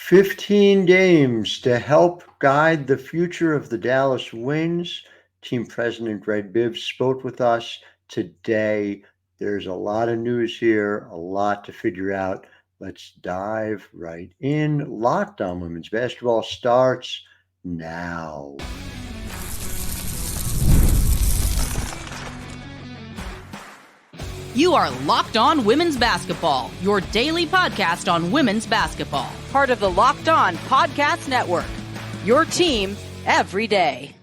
15 games to help guide the future of the Dallas Wings. Team President Greg Bibb spoke with us today. There's a lot of news here, a lot to figure out. Let's dive right in. Locked On Women's Basketball starts now. You are Locked On Women's Basketball, your daily podcast on women's basketball. Part of the Locked On Podcast Network, your team every day.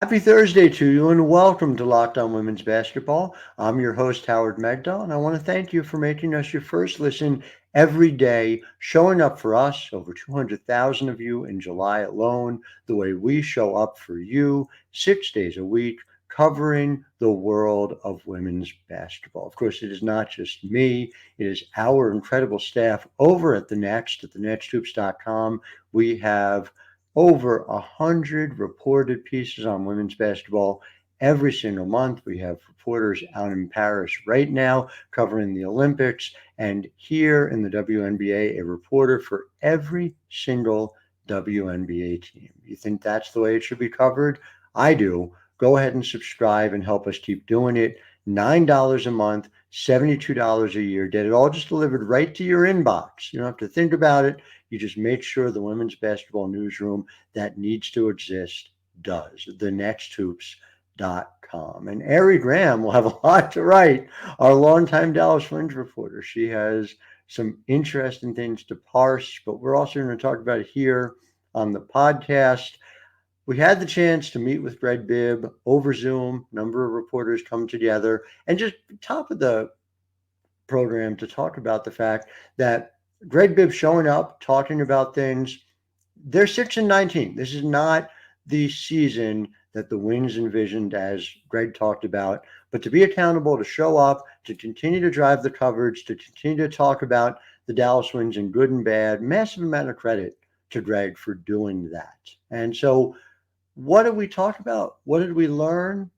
Happy Thursday to you and welcome to Locked On Women's Basketball. I'm your host, Howard Megdal, and I want to thank you for making us your first listen every day, showing up for us, over 200,000 of you in July alone, the way we show up for you 6 days a week, covering the world of women's basketball. Of course, it is not just me. It is our incredible staff over at thenexthoops.com. We have over 100 reported pieces on women's basketball every single month. We have reporters out in Paris right now covering the Olympics, and here in the WNBA, a reporter for every single WNBA team. You think that's the way it should be covered? I do. Go ahead and subscribe and help us keep doing it. $9 a month, $72 a year. Get it all just delivered right to your inbox. You don't have to think about it. You just make sure the women's basketball newsroom that needs to exist does. Thenexthoops.com. And Ari Graham will have a lot to write, our longtime Dallas Wings reporter. She has some interesting things to parse, but we're also going to talk about it here on the podcast. We had the chance to meet with Greg Bibb over Zoom. A number of reporters come together, and just top of the program to talk about the fact that Greg Bibb showing up, talking about things. They're 6-19. This is not the season that the Wings envisioned, as Greg talked about, but to be accountable, to show up, to continue to drive the coverage, to continue to talk about the Dallas Wings in good and bad. Massive amount of credit to Greg for doing that. And so, what did we talk about? What did we learn?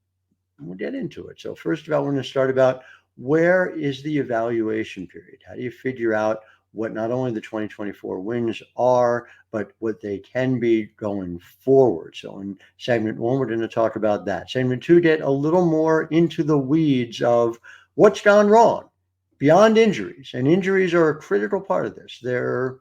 We'll get into it. So first of all, we're going to start about where is the evaluation period? How do you figure out what not only the 2024 Wings are, but what they can be going forward? So in segment one, we're going to talk about that. Segment two, get a little more into the weeds of what's gone wrong beyond injuries. And injuries are a critical part of this. They're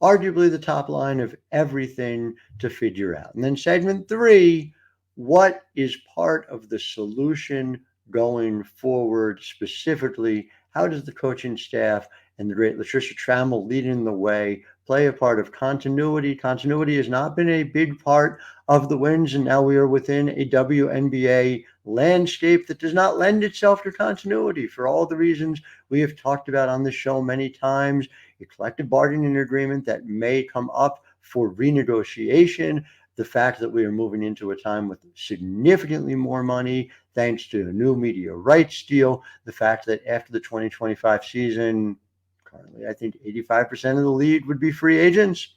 arguably the top line of everything to figure out. And then segment three, what is part of the solution going forward? Specifically, how does the coaching staff and the great Latricia Trammell leading the way play a part of continuity? Continuity has not been a big part of the Wings, and now we are within a WNBA landscape that does not lend itself to continuity for all the reasons we have talked about on the show many times. A collective bargaining agreement that may come up for renegotiation, the fact that we are moving into a time with significantly more money thanks to a new media rights deal, the fact that after the 2025 season, currently I think 85% of the league would be free agents.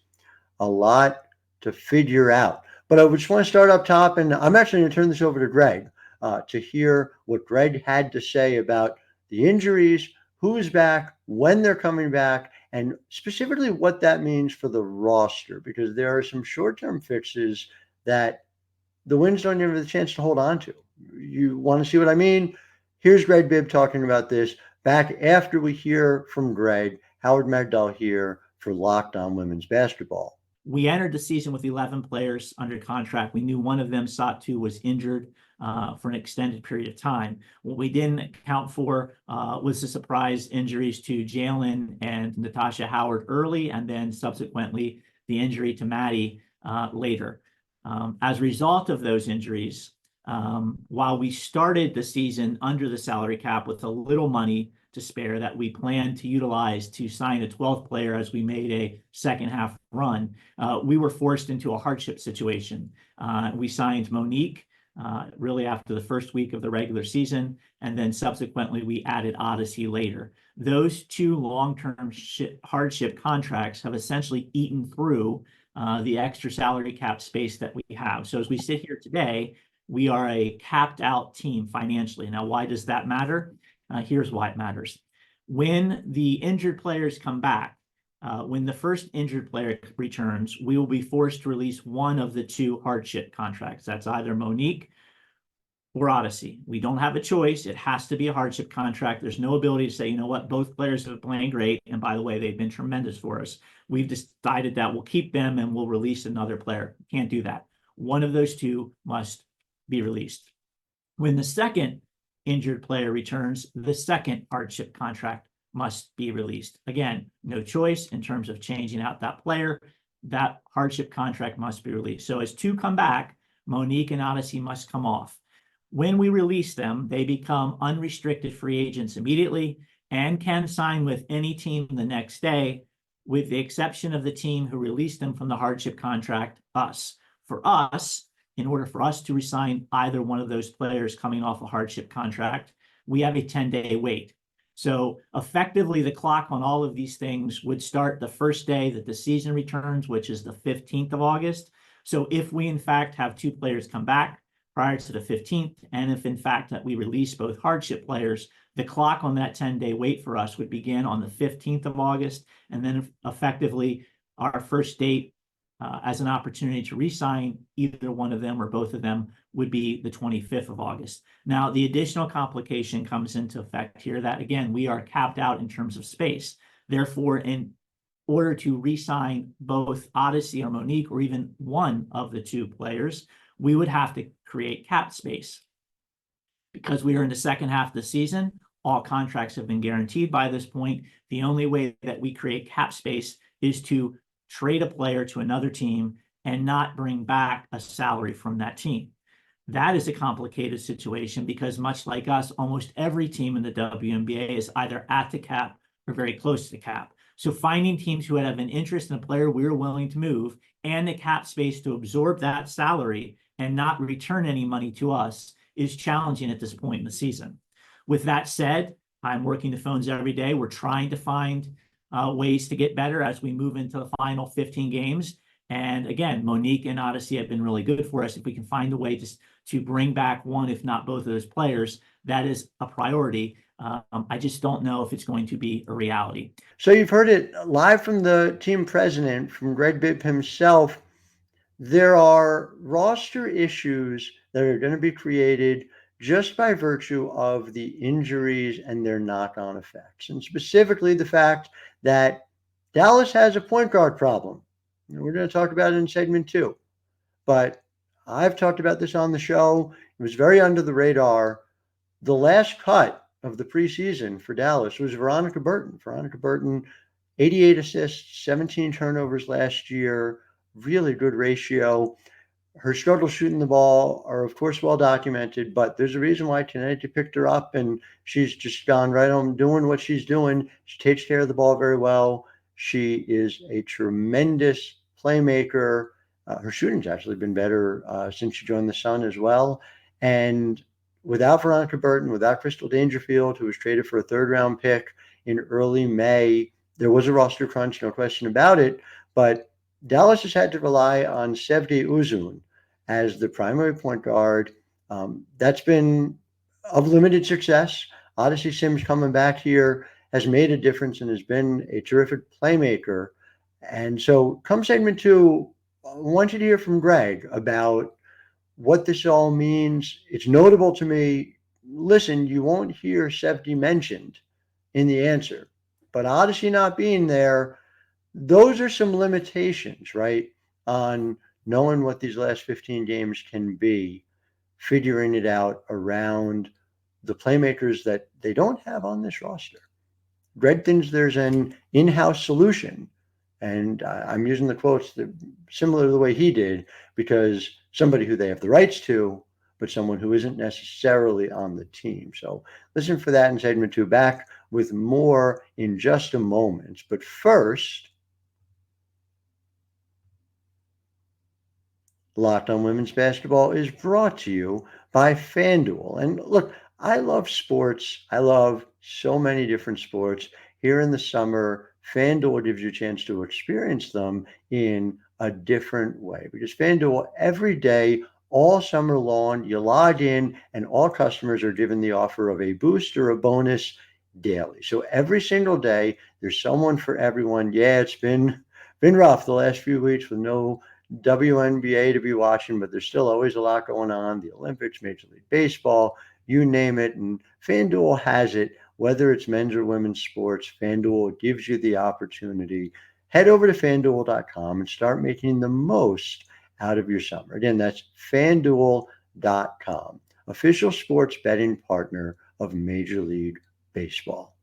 A lot to figure out. But I just want to start up top, and I'm actually going to turn this over to Greg to hear what Greg had to say about the injuries, who's back, when they're coming back, and specifically what that means for the roster, because there are some short-term fixes that the Wings don't even have the chance to hold on to. You want to see what I mean? Here's Greg Bibb talking about this back after we hear from Greg. Howard Megdal here for Locked On Women's Basketball. We entered the season with 11 players under contract. We knew one of them, Satou, was injured for an extended period of time. What we didn't account for was the surprise injuries to Jalen and Natasha Howard early, and then subsequently the injury to Maddy later. As a result of those injuries, while we started the season under the salary cap with a little money to spare that we planned to utilize to sign a 12th player as we made a second half run, we were forced into a hardship situation. We signed Monique really after the first week of the regular season, and then subsequently we added Odyssey later. Those two long-term hardship contracts have essentially eaten through the extra salary cap space that we have. So as we sit here today, we are a capped out team financially. Now, why does that matter? Here's why it matters. When the injured players come back, when the first injured player returns, we will be forced to release one of the two hardship contracts. That's either Monique or Odyssey. We don't have a choice. It has to be a hardship contract. There's no ability to say, you know what, both players have been playing great. And by the way, they've been tremendous for us. We've decided that we'll keep them and we'll release another player. Can't do that. One of those two must be released. When the second injured player returns, the second hardship contract must be released. Again, no choice in terms of changing out that player. That hardship contract must be released. So as two come back, Monique and Odyssey must come off. When we release them, they become unrestricted free agents immediately and can sign with any team the next day, with the exception of the team who released them from the hardship contract, us. For us, in order for us to resign either one of those players coming off a hardship contract, we have a 10-day wait. So effectively, the clock on all of these things would start the first day that the season returns, which is the 15th of August. So if we, in fact, have two players come back prior to the 15th, and if, in fact, that we release both hardship players, the clock on that 10-day wait for us would begin on the 15th of August, and then effectively our first date as an opportunity to re-sign either one of them or both of them would be the 25th of August. Now, the additional complication comes into effect here that, again, we are capped out in terms of space. Therefore, in order to re-sign both Odyssey or Monique or even one of the two players, we would have to create cap space. Because we are in the second half of the season, all contracts have been guaranteed by this point. The only way that we create cap space is to trade a player to another team and not bring back a salary from that team. That is a complicated situation because much like us, almost every team in the WNBA is either at the cap or very close to the cap. So finding teams who have an interest in a player we're willing to move and the cap space to absorb that salary and not return any money to us is challenging at this point in the season. With that said, I'm working the phones every day. We're trying to find ways to get better as we move into the final 15 games. And again, Monique and Odyssey have been really good for us. If we can find a way to bring back one, if not both of those players, that is a priority. I just don't know if it's going to be a reality. So you've heard it live from the team president, from Greg Bibb himself. There are roster issues that are going to be created just by virtue of the injuries and their knock-on effects, and specifically the fact that Dallas has a point guard problem. We're going to talk about it in segment 2, but I've talked about this on the show. It was very under the radar. The last cut of the preseason for Dallas was Veronica Burton. Veronica Burton, 88 assists, 17 turnovers last year, really good ratio. Her struggles shooting the ball are, of course, well documented, but there's a reason why Connecticut picked her up, and she's just gone right on doing what she's doing. She takes care of the ball very well. She is a tremendous playmaker. Her shooting's actually been better since she joined the Sun as well. And without Veronica Burton, without Crystal Dangerfield, who was traded for a third-round pick in early May, there was a roster crunch, no question about it, but Dallas has had to rely on Sevdi Uzun as the primary point guard. That's been of limited success. Odyssey Sims coming back here has made a difference and has been a terrific playmaker. And so come segment 2, I want you to hear from Greg about what this all means. It's notable to me. Listen, you won't hear Sevdi mentioned in the answer, but Odyssey not being there, those are some limitations, right, on knowing what these last 15 games can be, figuring it out around the playmakers that they don't have on this roster. Greg thinks there's an in-house solution, and I'm using the quotes similar to the way he did, because somebody who they have the rights to, but someone who isn't necessarily on the team. So listen for that in segment 2. Back with more in just a moment. But first, Locked on Women's Basketball is brought to you by FanDuel. And look, I love sports. I love so many different sports. Here in the summer, FanDuel gives you a chance to experience them in a different way, because FanDuel every day, all summer long, you log in and all customers are given the offer of a boost or a bonus daily. So every single day, there's someone for everyone. Yeah, it's been rough the last few weeks with no WNBA to be watching, but there's still always a lot going on. The Olympics, Major League Baseball, you name it. And FanDuel has it, whether it's men's or women's sports. FanDuel gives you the opportunity. Head over to FanDuel.com and start making the most out of your summer. Again, that's FanDuel.com, official sports betting partner of Major League Baseball.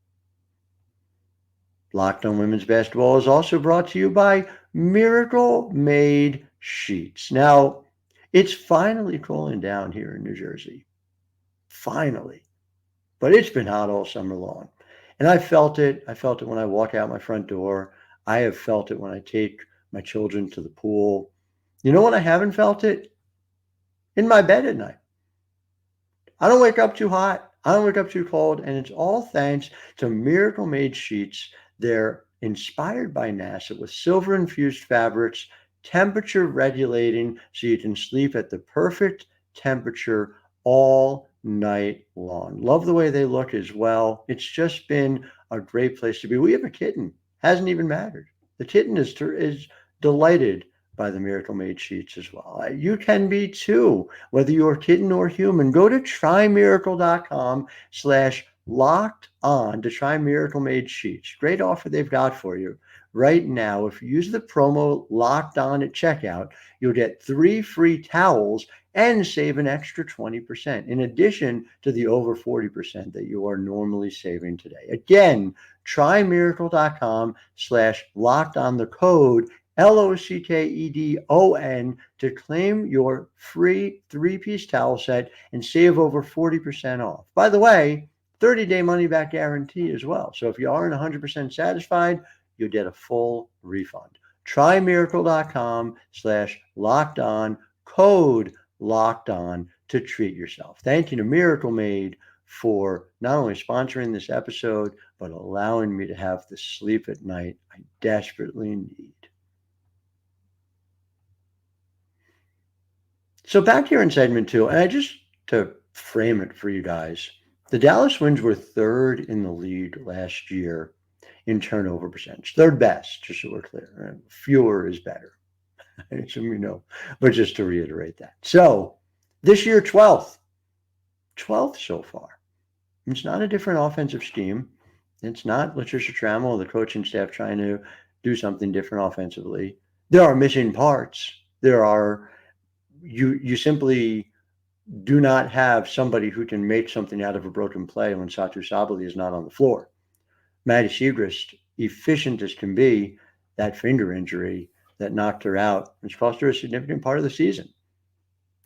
Locked On Women's Basketball is also brought to you by Miracle Made Sheets. Now, it's finally cooling down here in New Jersey. Finally. But it's been hot all summer long. And I felt it. I felt it when I walk out my front door. I have felt it when I take my children to the pool. You know when I haven't felt it? In my bed at night. I don't wake up too hot. I don't wake up too cold. And it's all thanks to Miracle Made Sheets. They're inspired by NASA with silver-infused fabrics, temperature regulating, so you can sleep at the perfect temperature all night long. Love the way they look as well. It's just been a great place to be. We have a kitten. Hasn't even mattered. The kitten is delighted by the Miracle Made Sheets as well. You can be too, whether you're kitten or human. Go to trymiracle.com/locked on to try Miracle Made Sheets. Great offer they've got for you right now. If you use the promo locked on at checkout, you'll get 3 free towels and save an extra 20%, in addition to the over 40% that you are normally saving today. Again, try miracle.com/locked on, the code LOCKEDON to claim your free 3-piece towel set and save over 40% off. By the way, 30-day money-back guarantee as well. So if you aren't 100% satisfied, you'll get a full refund. Try miracle.com/locked on, code locked on to treat yourself. Thank you to Miracle Made for not only sponsoring this episode, but allowing me to have the sleep at night I desperately need. So back here in segment 2, and I just to frame it for you guys, the Dallas Wings were 3rd in the league last year in turnover percentage. 3rd best, just so we're clear. Fewer is better. I assume you know, but just to reiterate that. So this year, 12th. 12th so far. It's not a different offensive scheme. It's not Latricia Trammell or the coaching staff trying to do something different offensively. There are missing parts. There are, you simply do not have somebody who can make something out of a broken play when Satou Sabally is not on the floor. Maddy Siegrist, efficient as can be, that finger injury that knocked her out, which cost her a significant part of the season.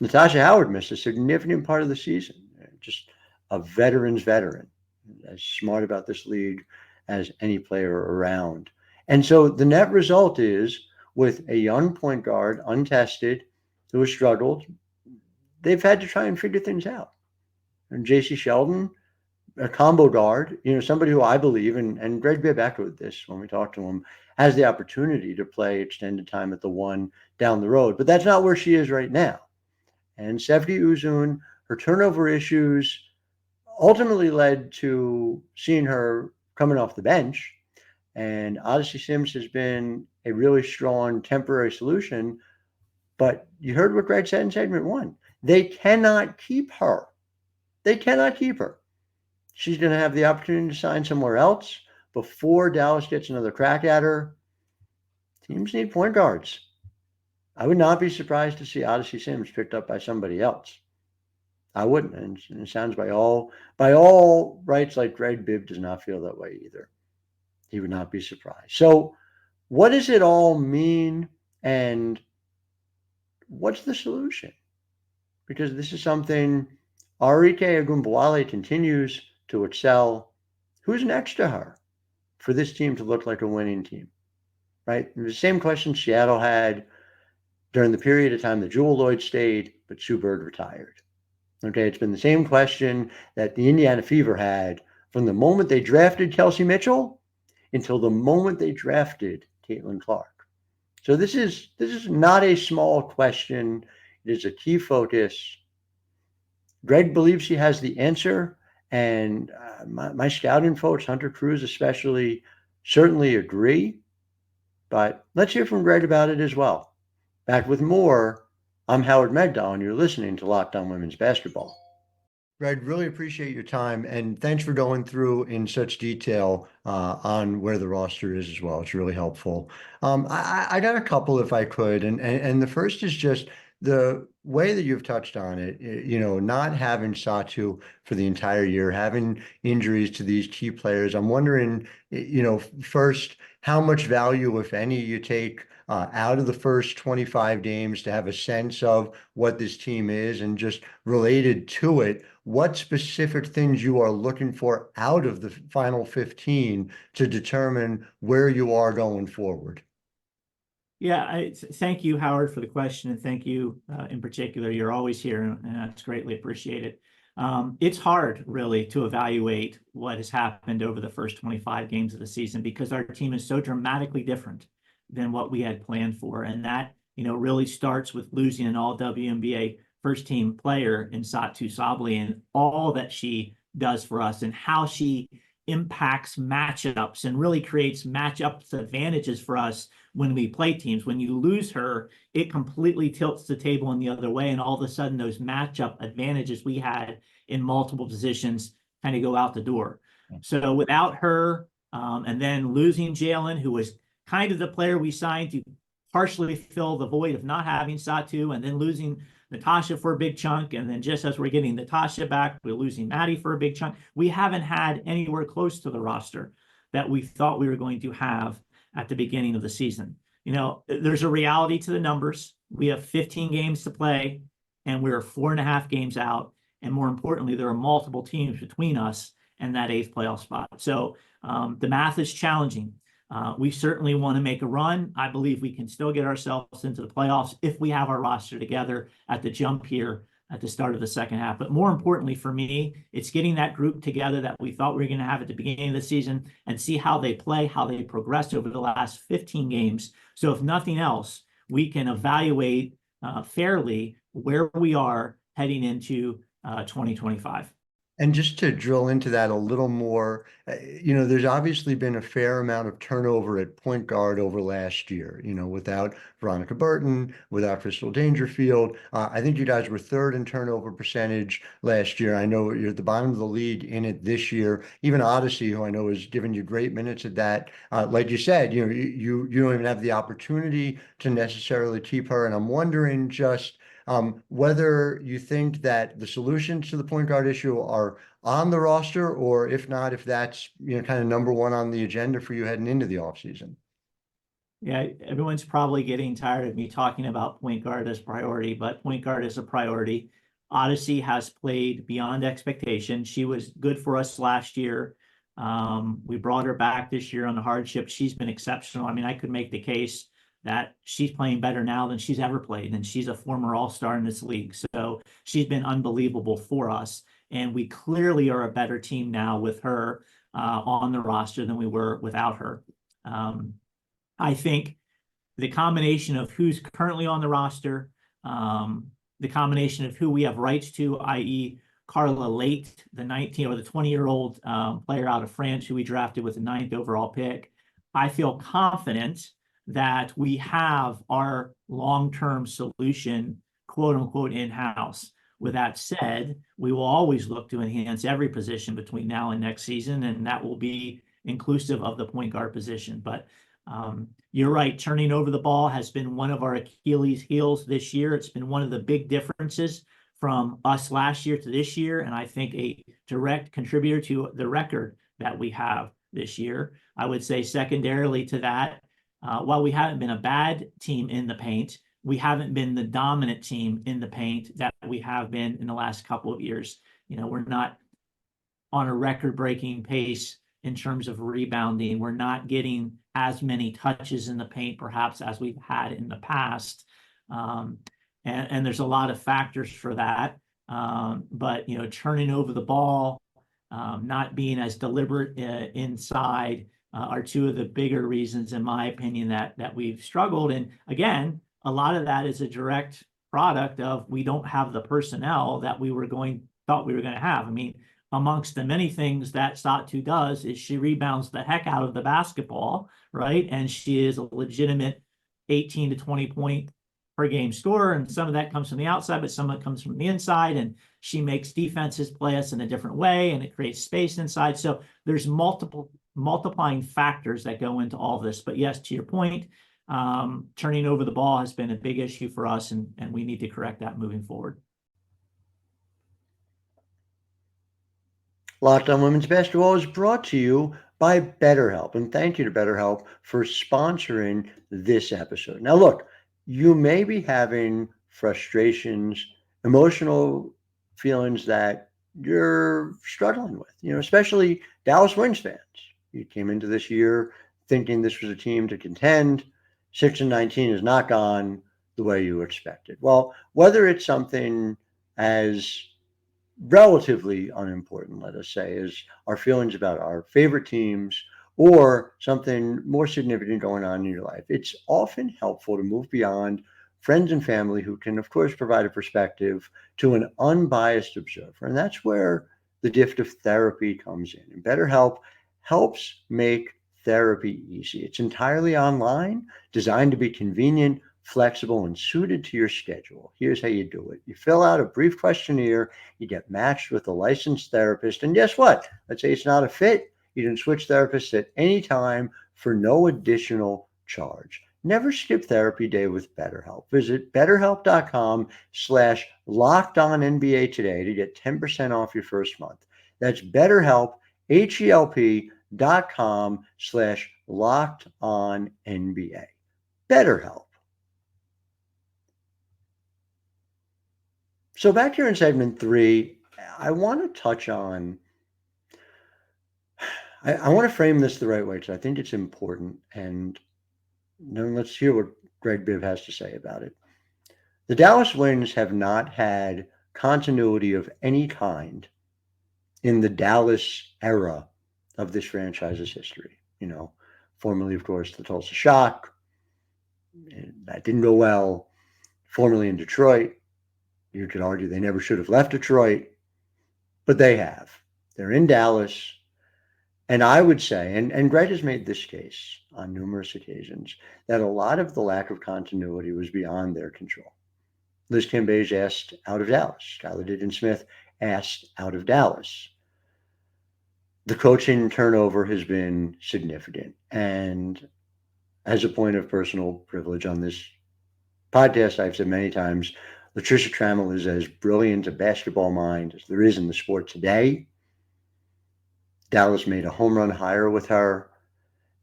Natasha Howard missed a significant part of the season. Just a veteran's veteran, as smart about this league as any player around. And so the net result is, with a young point guard, untested, who has struggled, they've had to try and figure things out. And J.C. Sheldon, a combo guard, somebody who I believe, and Greg Bibb echoed this when we talked to him, has the opportunity to play extended time at the 1 down the road. But that's not where she is right now. And Sevgi Uzun, her turnover issues ultimately led to seeing her coming off the bench. And Odyssey Sims has been a really strong temporary solution. But you heard what Greg said in segment 1. They cannot keep her. They cannot keep her. She's going to have the opportunity to sign somewhere else before Dallas gets another crack at her. Teams need point guards. I would not be surprised to see Odyssey Sims picked up by somebody else. I wouldn't. And it sounds by all rights like Greg Bibb does not feel that way either. He would not be surprised. So what does it all mean, and what's the solution? Because this is something Arike Ogunbowale continues to excel. Who's next to her for this team to look like a winning team? Right? The same question Seattle had during the period of time that Jewel Lloyd stayed, but Sue Bird retired. Okay, it's been the same question that the Indiana Fever had from the moment they drafted Kelsey Mitchell until the moment they drafted Caitlin Clark. So this is not a small question. It is a key focus. Greg believes he has the answer, And my scouting folks, Hunter Cruz especially, certainly agree. But let's hear from Greg about it as well. Back with more. I'm Howard Megdal, and you're listening to Locked On Women's Basketball. Greg, really appreciate your time, and thanks for going through in such detail on where the roster is as well. It's really helpful. I got a couple if I could, and the first is just the way that you've touched on it, not having Satou for the entire year, having injuries to these key players. I'm wondering, first, how much value, if any, you take out of the first 25 games to have a sense of what this team is, and just related to it, what specific things you are looking for out of the final 15 to determine where you are going forward. Yeah, thank you, Howard, for the question, and thank you in particular. You're always here, and that's greatly appreciated. It's hard, really, to evaluate what has happened over the first 25 games of the season because our team is so dramatically different than what we had planned for, and that really starts with losing an all WNBA first team player in Satou Sabally and all that she does for us and how she impacts matchups and really creates matchups advantages for us when we play teams. When you lose her, it completely tilts the table in the other way, and all of a sudden those matchup advantages we had in multiple positions kind of go out the door. So without her, and then losing Jalen, who was kind of the player we signed to partially fill the void of not having Satou, and then losing Natasha for a big chunk, and then just as we're getting Natasha back, we're losing Maddy for a big chunk. We haven't had anywhere close to the roster that we thought we were going to have at the beginning of the season. There's a reality to the numbers. We have 15 games to play, and we're 4.5 games out. And more importantly, there are multiple teams between us and that 8th playoff spot. So the math is challenging. We certainly want to make a run. I believe we can still get ourselves into the playoffs if we have our roster together at the jump here at the start of the second half. But more importantly for me, it's getting that group together that we thought we were going to have at the beginning of the season and see how they play, how they progressed over the last 15 games. So if nothing else, we can evaluate fairly where we are heading into 2025. And just to drill into that a little more, there's obviously been a fair amount of turnover at point guard over last year, without Veronica Burton, without Crystal Dangerfield. I think you guys were 3rd in turnover percentage last year. I know you're at the bottom of the league in it this year. Even Odyssey, who I know has given you great minutes at that, like you said, you don't even have the opportunity to necessarily keep her. And I'm wondering just whether you think that the solutions to the point guard issue are on the roster, or if not, if that's kind of number one on the agenda for you heading into the offseason. Yeah, everyone's probably getting tired of me talking about point guard as priority, but point guard is a priority. Odyssey has played beyond expectation. She was good for us last year. We brought her back this year on the hardship. She's been exceptional. I mean, I could make the case that she's playing better now than she's ever played, and she's a former all-star in this league. So she's been unbelievable for us, and we clearly are a better team now with her on the roster than we were without her. I think the combination of who's currently on the roster, the combination of who we have rights to, i.e. Carla Late, the 19 or the 20-year-old player out of France who we drafted with the 9th overall pick, I feel confident that we have our long-term solution, quote unquote, in-house. With that said, we will always look to enhance every position between now and next season, and that will be inclusive of the point guard position. But you're right, turning over the ball has been one of our Achilles heels this year. It's been one of the big differences from us last year to this year, and I think a direct contributor to the record that we have this year. I would say secondarily to that, while we haven't been a bad team in the paint, we haven't been the dominant team in the paint that we have been in the last couple of years. We're not on a record-breaking pace in terms of rebounding. We're not getting as many touches in the paint, perhaps, as we've had in the past. And there's a lot of factors for that. But, turning over the ball, not being as deliberate inside, are two of the bigger reasons, in my opinion, that we've struggled. And again, a lot of that is a direct product of we don't have the personnel that thought we were going to have. I mean, amongst the many things that Satou does is she rebounds the heck out of the basketball, right? And she is a legitimate 18 to 20 point per game scorer. And some of that comes from the outside, but some of it comes from the inside. And she makes defenses play us in a different way, and it creates space inside. So there's multiplying factors that go into all this. But yes, to your point, turning over the ball has been a big issue for us, and we need to correct that moving forward. Locked On Women's Basketball is brought to you by BetterHelp. And thank you to BetterHelp for sponsoring this episode. Now, look, you may be having frustrations, emotional feelings that you're struggling with, especially Dallas Wings fans. You came into this year thinking this was a team to contend. 6-19 has not gone the way you expected. Well, whether it's something as relatively unimportant, let us say, as our feelings about our favorite teams, or something more significant going on in your life, it's often helpful to move beyond friends and family who can, of course, provide a perspective to an unbiased observer. And that's where the gift of therapy comes in. And BetterHelp helps make therapy easy. It's entirely online, designed to be convenient, flexible, and suited to your schedule. Here's how you do it. You fill out a brief questionnaire, you get matched with a licensed therapist, and guess what? Let's say it's not a fit. You can switch therapists at any time for no additional charge. Never skip therapy day with BetterHelp. Visit BetterHelp.com/LockedOnNBA today to get 10% off your first month. That's BetterHelp, HELP.com/LockedOnNBA. BetterHelp. So back here in segment 3, I want to touch on, I want to frame this the right way because I think it's important. And then let's hear what Greg Bibb has to say about it. The Dallas Wings have not had continuity of any kind in the Dallas era of this franchise's history. Formerly, of course, the Tulsa Shock. That didn't go well. Formerly in Detroit. You could argue they never should have left Detroit, but they have. They're in Dallas. And I would say, and Greg has made this case on numerous occasions, that a lot of the lack of continuity was beyond their control. Liz Cambage asked out of Dallas. Skylar Diggins-Smith asked out of Dallas. The coaching turnover has been significant. And as a point of personal privilege on this podcast, I've said many times, Latricia Trammell is as brilliant a basketball mind as there is in the sport today. Dallas made a home run hire with her.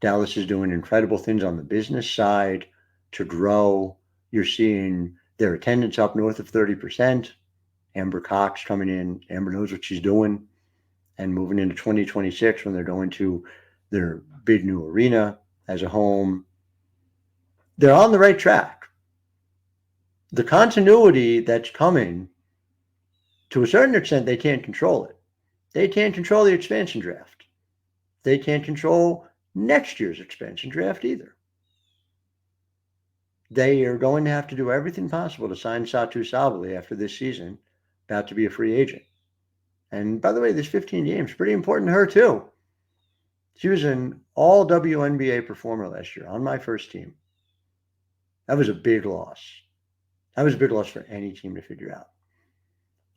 Dallas is doing incredible things on the business side to grow. You're seeing their attendance up north of 30%. Amber Cox coming in. Amber knows what she's doing. And moving into 2026 when they're going to their big new arena as a home, they're on the right track. The continuity that's coming, to a certain extent, they can't control it. They can't control the expansion draft. They can't control next year's expansion draft either. They are going to have to do everything possible to sign Satou Sabally after this season, about to be a free agent. And by the way, this 15 games, pretty important to her too. She was an all WNBA performer last year on my first team. That was a big loss. That was a big loss for any team to figure out.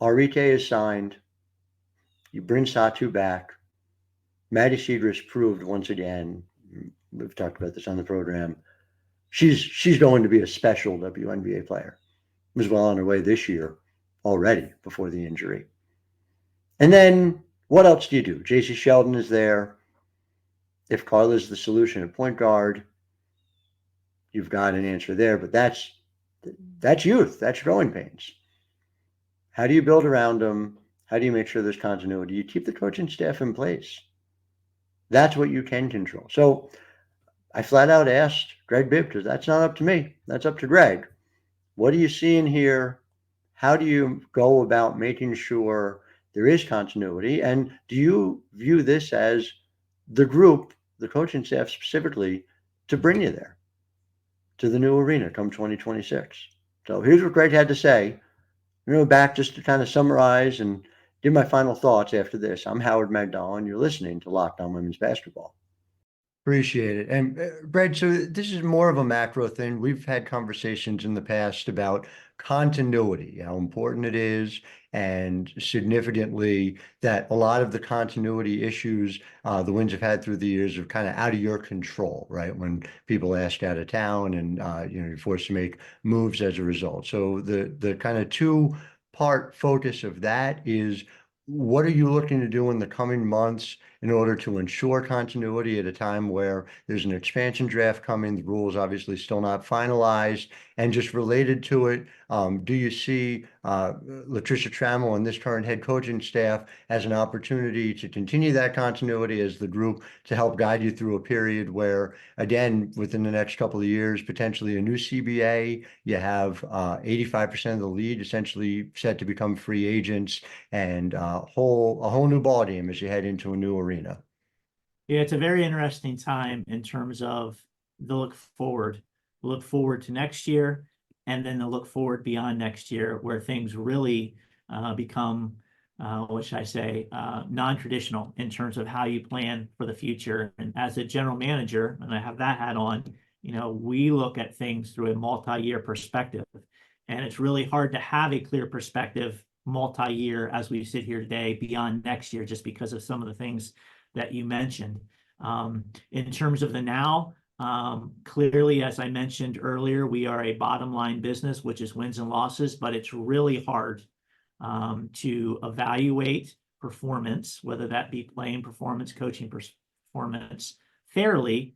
Arike is signed. You bring Satou back. Maddy Siegrist proved once again, we've talked about this on the program, she's going to be a special WNBA player. Was well on her way this year already before the injury. And then what else do you do? JC Sheldon is there. If Carla's the solution at point guard, you've got an answer there, but that's youth. That's growing pains. How do you build around them? How do you make sure there's continuity? You keep the coaching staff in place. That's what you can control. So I flat out asked Greg Bibb, because that's not up to me. That's up to Greg. What do you see in here? How do you go about making sure there is continuity? And do you view this as the group, the coaching staff specifically, to bring you there, to the new arena come 2026? So here's what Greg had to say. Back just to kind of summarize and give my final thoughts after this. I'm Howard Megdal, and you're listening to Locked On Women's Basketball. Appreciate it. And Brad, so this is more of a macro thing. We've had conversations in the past about continuity, how important it is, and significantly that a lot of the continuity issues the Winds have had through the years are kind of out of your control, right? When people ask out of town and you're forced to make moves as a result. So the kind of two-part focus of that is, what are you looking to do in the coming months in order to ensure continuity at a time where there's an expansion draft coming? The rules obviously still not finalized. And just related to it, do you see Latricia Trammell and this current head coaching staff as an opportunity to continue that continuity as the group to help guide you through a period where, again, within the next couple of years, potentially a new CBA, you have 85% of the league essentially set to become free agents, and a whole new ballgame as you head into a new arena? Yeah, it's a very interesting time in terms of the look forward to next year, and then the look forward beyond next year, where things really become, what should I say, non-traditional in terms of how you plan for the future. And as a general manager, and I have that hat on, we look at things through a multi-year perspective, and it's really hard to have a clear perspective multi-year as we sit here today beyond next year, just because of some of the things that you mentioned. In terms of the now, clearly, as I mentioned earlier, we are a bottom line business, which is wins and losses, but it's really hard to evaluate performance, whether that be playing performance, coaching performance, fairly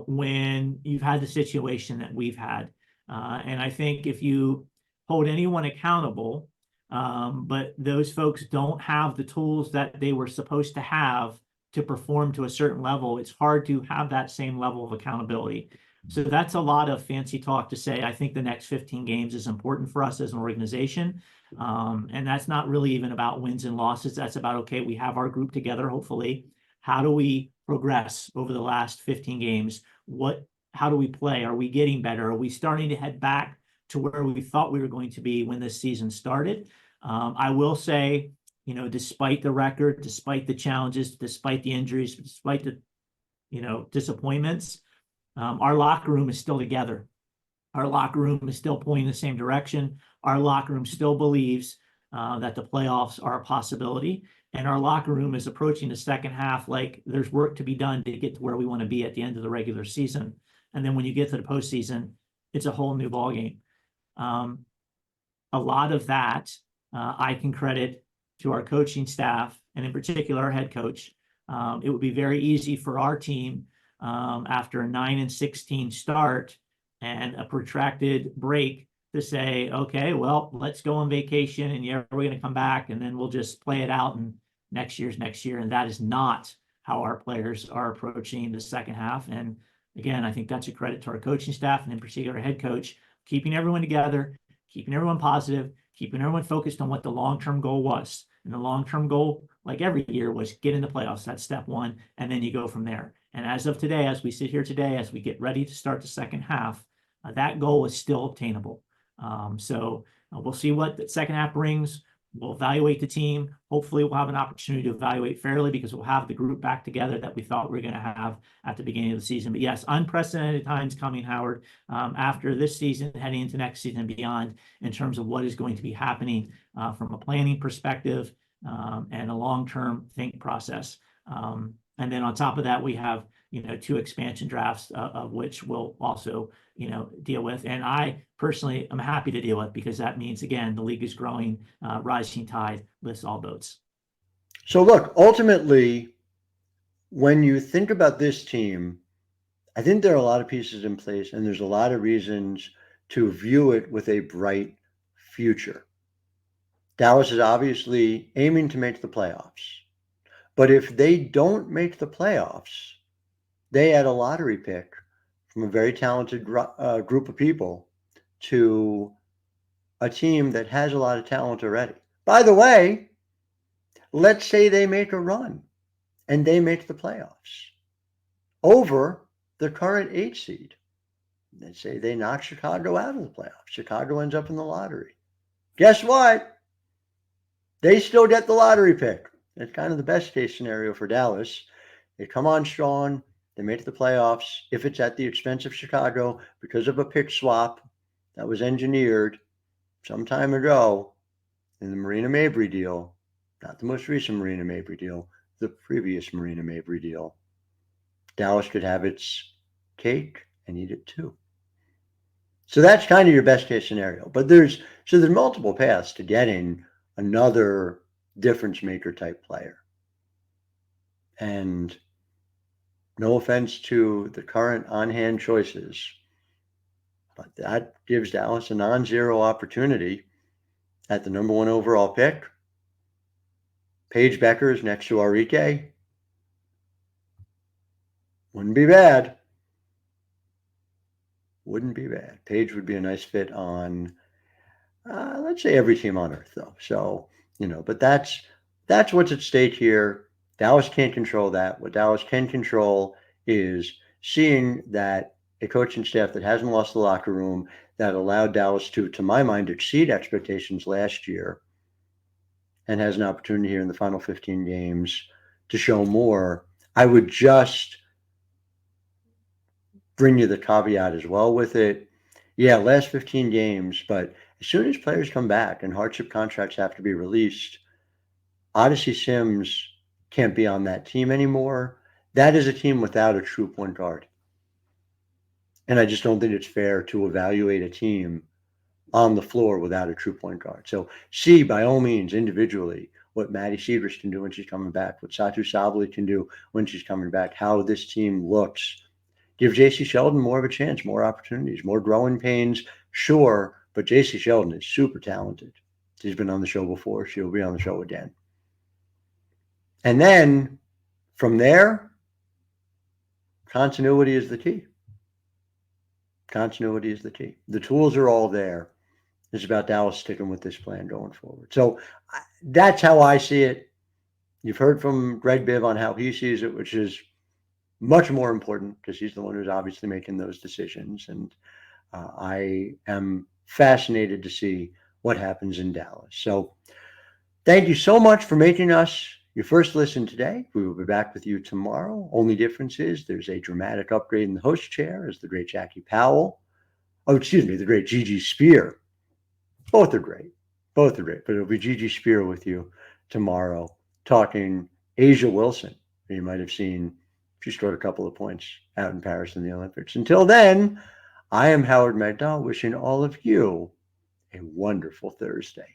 when you've had the situation that we've had. And I think if you hold anyone accountable, but those folks don't have the tools that they were supposed to have to perform to a certain level, it's hard to have that same level of accountability. So that's a lot of fancy talk to say, I think the next 15 games is important for us as an organization. And that's not really even about wins and losses. That's about, okay, we have our group together, hopefully. How do we progress over the last 15 games? How do we play? Are we getting better? Are we starting to head back to where we thought we were going to be when this season started? I will say, despite the record, despite the challenges, despite the injuries, despite the, disappointments, our locker room is still together. Our locker room is still pointing the same direction. Our locker room still believes that the playoffs are a possibility. And our locker room is approaching the second half like there's work to be done to get to where we want to be at the end of the regular season. And then when you get to the postseason, it's a whole new ballgame. A lot of that I can credit to our coaching staff, and in particular our head coach. It would be very easy for our team after a 9-16 start and a protracted break to say, okay, well, let's go on vacation, and yeah, we're going to come back, and then we'll just play it out, and next year's next year. And that is not how our players are approaching the second half. And again, I think that's a credit to our coaching staff, and in particular our head coach, keeping everyone together, keeping everyone positive, keeping everyone focused on what the long-term goal was. And the long-term goal, like every year, was get in the playoffs. That's step one. And then you go from there. And as of today, as we sit here today, as we get ready to start the second half, that goal is still obtainable. So we'll see what the second half brings. We'll evaluate the team. Hopefully we'll have an opportunity to evaluate fairly, because we'll have the group back together that we thought we were going to have at the beginning of the season. But yes, unprecedented times coming, Howard, after this season, heading into next season and beyond, in terms of what is going to be happening from a planning perspective and a long-term think process. And then on top of that, we have, 2 expansion drafts of which we'll also, deal with. And I personally am happy to deal with, because that means, again, the league is growing, rising tide lifts all boats. So look, ultimately, when you think about this team, I think there are a lot of pieces in place, and there's a lot of reasons to view it with a bright future. Dallas is obviously aiming to make the playoffs. But if they don't make the playoffs, they add a lottery pick from a very talented group of people to a team that has a lot of talent already. By the way, let's say they make a run and they make the playoffs over the current 8 seed. Let's say they knock Chicago out of the playoffs. Chicago ends up in the lottery. Guess what? They still get the lottery pick. It's kind of the best case scenario for Dallas. They come on strong. They make the playoffs. If it's at the expense of Chicago because of a pick swap that was engineered some time ago in the Marina Mabry deal, not the most recent Marina Mabry deal, the previous Marina Mabry deal, Dallas could have its cake and eat it too. So that's kind of your best case scenario. But there's multiple paths to getting another difference maker type player. And no offense to the current on-hand choices, but that gives Dallas a non-zero opportunity at the number 1 overall pick. Paige Beckers next to Arike. Wouldn't be bad. Wouldn't be bad. Paige would be a nice fit on, let's say, every team on earth, though. So, but that's what's at stake here. Dallas can't control that. What Dallas can control is seeing that a coaching staff that hasn't lost the locker room, that allowed Dallas to my mind, exceed expectations last year, and has an opportunity here in the final 15 games to show more. I would just bring you the caveat as well with it. Yeah, last 15 games, but as soon as players come back and hardship contracts have to be released, Odyssey Sims can't be on that team anymore. That is a team without a true point guard. And I just don't think it's fair to evaluate a team on the floor without a true point guard. So see, by all means, individually, what Maddy Siegrist can do when she's coming back, what Satou Sabally can do when she's coming back, how this team looks. Give J.C. Sheldon more of a chance, more opportunities, more growing pains, sure, but J.C. Sheldon is super talented. She's been on the show before. She'll be on the show again. And then from there, continuity is the key. Continuity is the key. The tools are all there. It's about Dallas sticking with this plan going forward. So that's how I see it. You've heard from Greg Bibb on how he sees it, which is much more important because he's the one who's obviously making those decisions. And I am fascinated to see what happens in Dallas. So thank you so much for making us your first listen today. We will be back with you tomorrow. Only difference is there's a dramatic upgrade in the host chair as the great Jackie Powell. The great Gigi Spear. Both are great. But it'll be Gigi Spear with you tomorrow talking Asia Wilson, who you might have seen. She scored a couple of points out in Paris in the Olympics. Until then, I am Howard Megdal, wishing all of you a wonderful Thursday.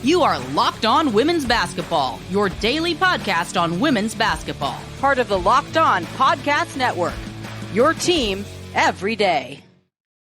You are Locked On Women's Basketball, your daily podcast on women's basketball. Part of the Locked On Podcast Network, your team every day.